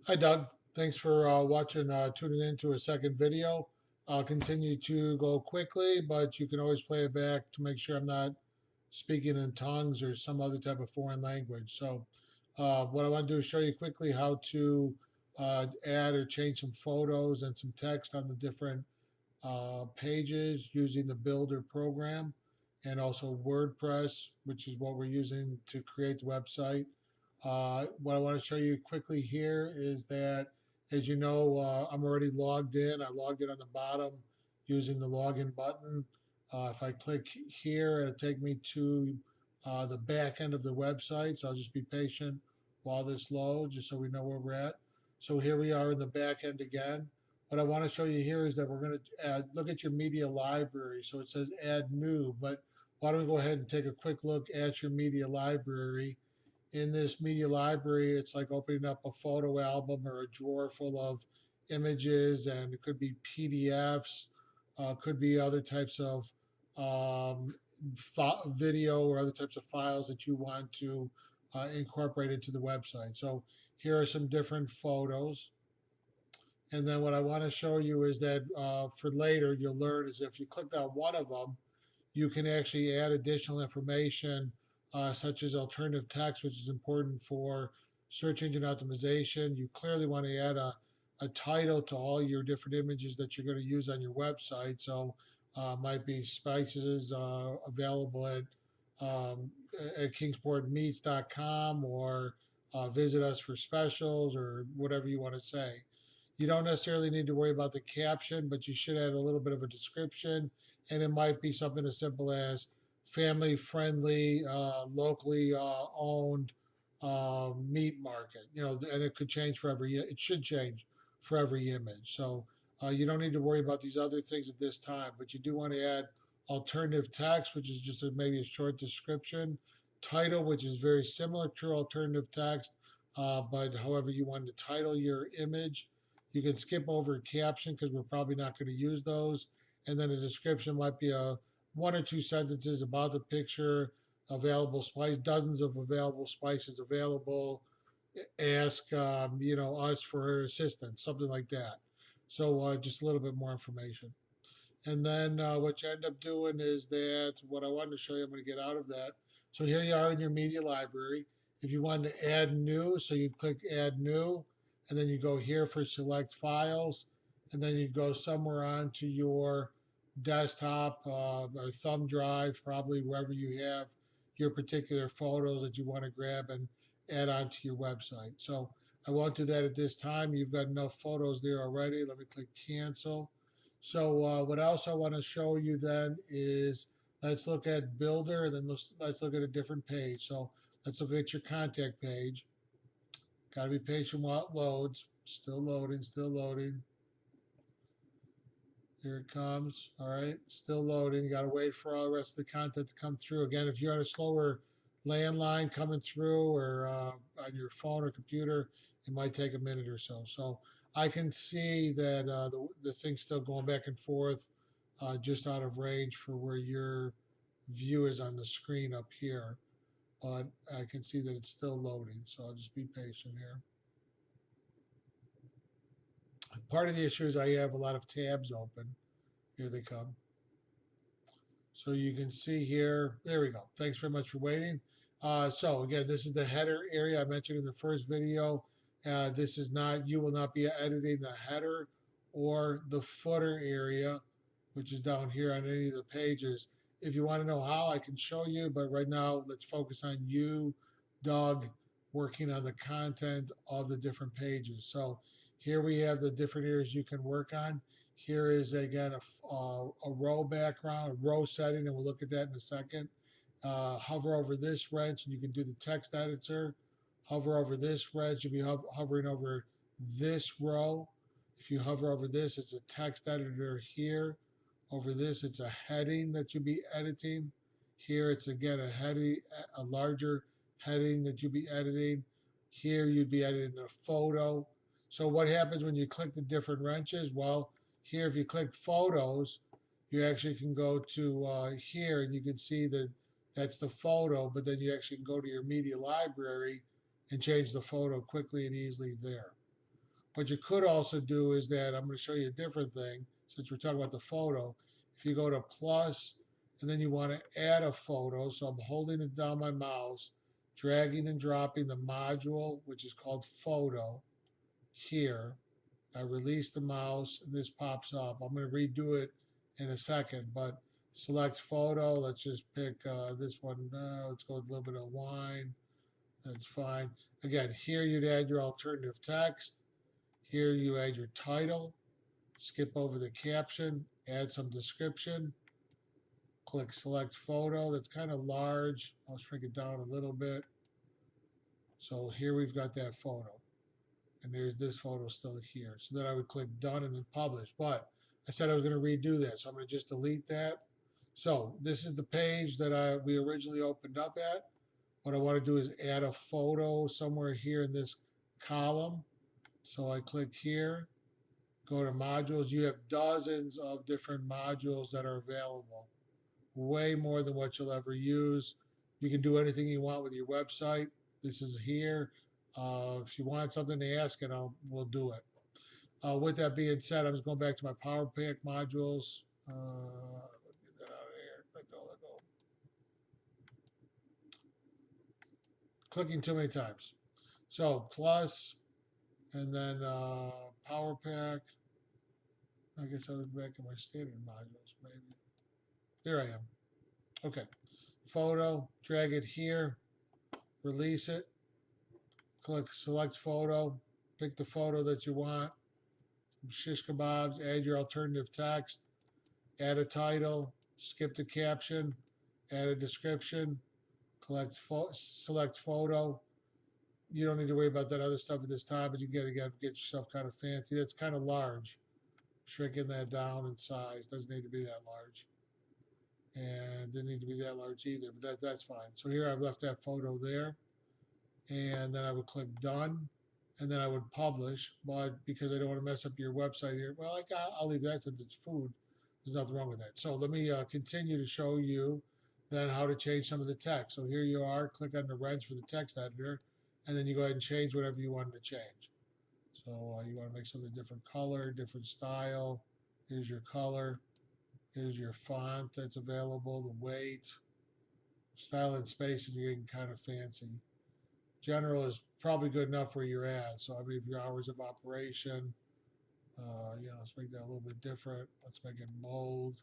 Hi, Doug. Thanks for watching, tuning in to a second video. I'll continue to go quickly, but you can always play it back to make sure I'm not speaking in tongues or some other type of foreign language. So, what I want to do is show you quickly how to add or change some photos and some text on the different pages using the Builder program and also WordPress, which is what we're using to create the website. What I want to show you quickly here is that, as you know, I'm already logged in. I logged in on the bottom using the login button. If I click here, it'll take me to the back end of the website. So I'll just be patient while this loads, just so we know where we're at. So here we are in the back end again. What I want to show you here is that we're going to look at your media library. So it says add new, but why don't we go ahead and take a quick look at your media library. In this media library, it's like opening up a photo album or a drawer full of images, and it could be PDFs, could be other types of um, video or other types of files that you want to incorporate into the website. So here are some different photos. And then what I want to show you is that for later, you'll learn is if you click on one of them, you can actually add additional information, such as alternative text, which is important for search engine optimization. You clearly want to add a title to all your different images that you're going to use on your website. So, might be spices available um, at kingsportmeats.com, or visit us for specials, or whatever you want to say. You don't necessarily need to worry about the caption, but you should add a little bit of a description, and it might be something as simple as family friendly, locally owned meat market. And it could change for every. It should change for every image. So you don't need to worry about these other things at this time, but you do want to add alternative text, which is just maybe a short description, title, which is very similar to alternative text, but however you want to title your image. You can skip over a caption because we're probably not going to use those. And then a description might be a one or two sentences about the picture, available spice, dozens of available spices available. Ask us for assistance, something like that. So just a little bit more information. And then what you end up doing is that what I wanted to show you, I'm going to get out of that. So here you are in your media library. If you want to add new, so you click add new, and then you go here for select files, and then you go somewhere onto your desktop or thumb drive, probably wherever you have your particular photos that you want to grab and add onto your website. So I won't do that at this time. You've got enough photos there already. Let me click cancel. So what else I want to show you then is, let's look at Builder, and then let's look at a different page. So let's look at your contact page. Got to be patient while it loads. Still loading, still loading. Here it comes. All right, still loading. You got to wait for all the rest of the content to come through. Again, if you're on a slower landline coming through, or on your phone or computer, it might take a minute or so. So I can see that the thing's still going back and forth, just out of range for where your view is on the screen up here. But I can see that it's still loading. So I'll just be patient here. Part of the issue is I have a lot of tabs open. Here they come. So you can see here, there we go. Thanks very much for waiting. So again, this is the header area I mentioned in the first video. This is not, you will not be editing the header or the footer area, which is down here on any of the pages. If you want to know how, I can show you, but right now let's focus on you, Doug, working on the content of the different pages. So here we have the different areas you can work on. Here is again a row background, a row setting, and we'll look at that in a second. Hover over this wrench, and you can do the text editor. Hover over this wrench, you'll be hovering over this row. If you hover over this, it's a text editor here. Over this, it's a heading that you'll be editing. Here, it's again a heading, a larger heading that you'll be editing. Here, you'd be editing a photo. So what happens when you click the different wrenches? Well, here, if you click photos, you actually can go to here, and you can see that that's the photo, but then you actually can go to your media library and change the photo quickly and easily there. What you could also do is that I'm going to show you a different thing since we're talking about the photo. If you go to plus and then you want to add a photo, so I'm holding it down my mouse, dragging and dropping the module, which is called photo, here. I release the mouse and this pops up. I'm going to redo it in a second, but select photo. Let's just pick this one. Let's go with a little bit of wine. That's fine. Again, here you'd add your alternative text. Here you add your title. Skip over the caption. Add some description. Click select photo. That's kind of large. I'll shrink it down a little bit. So here we've got that photo. And there's this photo still here. So then I would click done and then publish. But I said I was going to redo that. So I'm going to just delete that. So this is the page that we originally opened up at. What I want to do is add a photo somewhere here in this column. So I click here, go to modules. You have dozens of different modules that are available, way more than what you'll ever use. You can do anything you want with your website. This is here. If you want something to ask it, we'll do it. With that being said, I'm just going back to my Power Pack modules. Get that out of here. Let go, let go. Clicking too many times. So plus, and then Power Pack. I guess I was back in my standard modules, maybe. There I am. Okay. Photo, drag it here, release it, click select photo, pick the photo that you want, shish kebabs, add your alternative text, add a title, skip the caption, add a description, select photo. You don't need to worry about that other stuff at this time, but you get yourself kind of fancy. That's kind of large. Shrinking that down in size. Doesn't need to be that large. And didn't need to be that large either, but that's fine. So here I've left that photo there. And then I would click done. And then I would publish, but because I don't want to mess up your website here, well, I'll leave that since it's food. There's nothing wrong with that. So let me continue to show you then how to change some of the text. So here you are, click on the wrench for the text editor, and then you go ahead and change whatever you want to change. So you want to make something different color, different style. Here's your color. Here's your font that's available, the weight, style and spacing. You're getting kind of fancy. General is probably good enough where you're at. So I mean, your hours of operation, let's make that a little bit different. Let's make it mold.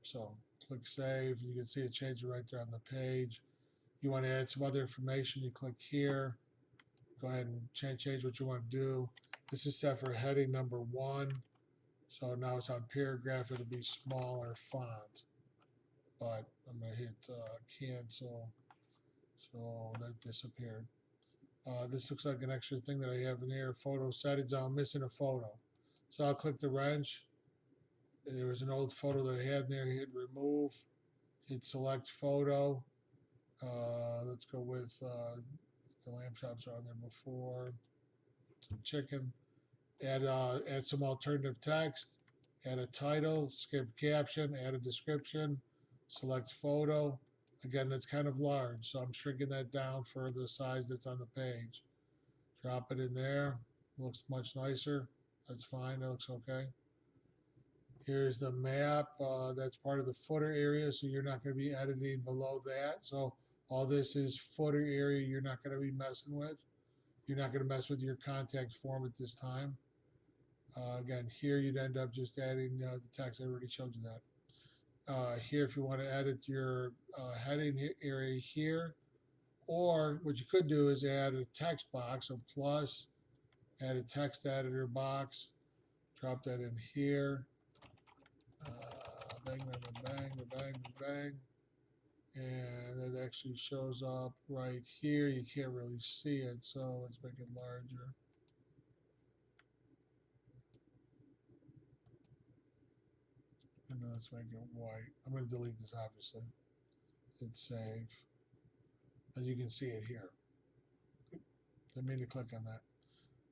So click save. You can see it changes right there on the page. You want to add some other information, you click here. Go ahead and change what you want to do. This is set for heading number 1. So now it's on paragraph. It'll be smaller font. But I'm going to hit cancel. So that disappeared. This looks like an extra thing that I have in here. Photo settings. I'm missing a photo. So I'll click the wrench. There was an old photo that I had in there. Hit remove. Hit select photo. Let's go with the lamb chops are on there before. Some chicken. Add some alternative text. Add a title. Skip caption. Add a description. Select photo. Again, that's kind of large, so I'm shrinking that down for the size that's on the page. Drop it in there. Looks much nicer. That's fine. That looks okay. Here's the map. That's part of the footer area, so you're not going to be editing below that. So all this is footer area you're not going to be messing with. You're not going to mess with your contact form at this time. Again, here you'd end up just adding the text. I already showed you that. Here, if you want to edit your heading area here, or what you could do is add a text box, so plus, add a text editor box, drop that in here, bang, bang, bang, bang, bang, and it actually shows up right here. You can't really see it, so let's make it larger. And then let's make it white. I'm going to delete this, obviously. Hit save. As you can see it here. Didn't mean to click on that.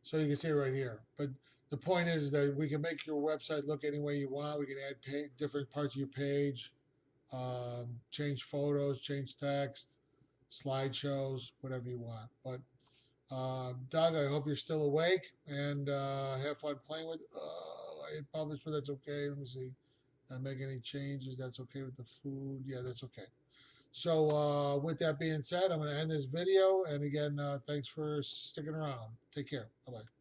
So you can see it right here. But the point is that we can make your website look any way you want. We can add different parts of your page, change photos, change text, slideshows, whatever you want. But Doug, I hope you're still awake and have fun playing with. I hit publish, but that's okay. Let me see. Not make any changes. That's okay with the food. Yeah, that's okay. So, with that being said, I'm going to end this video. And again, thanks for sticking around. Take care. Bye bye.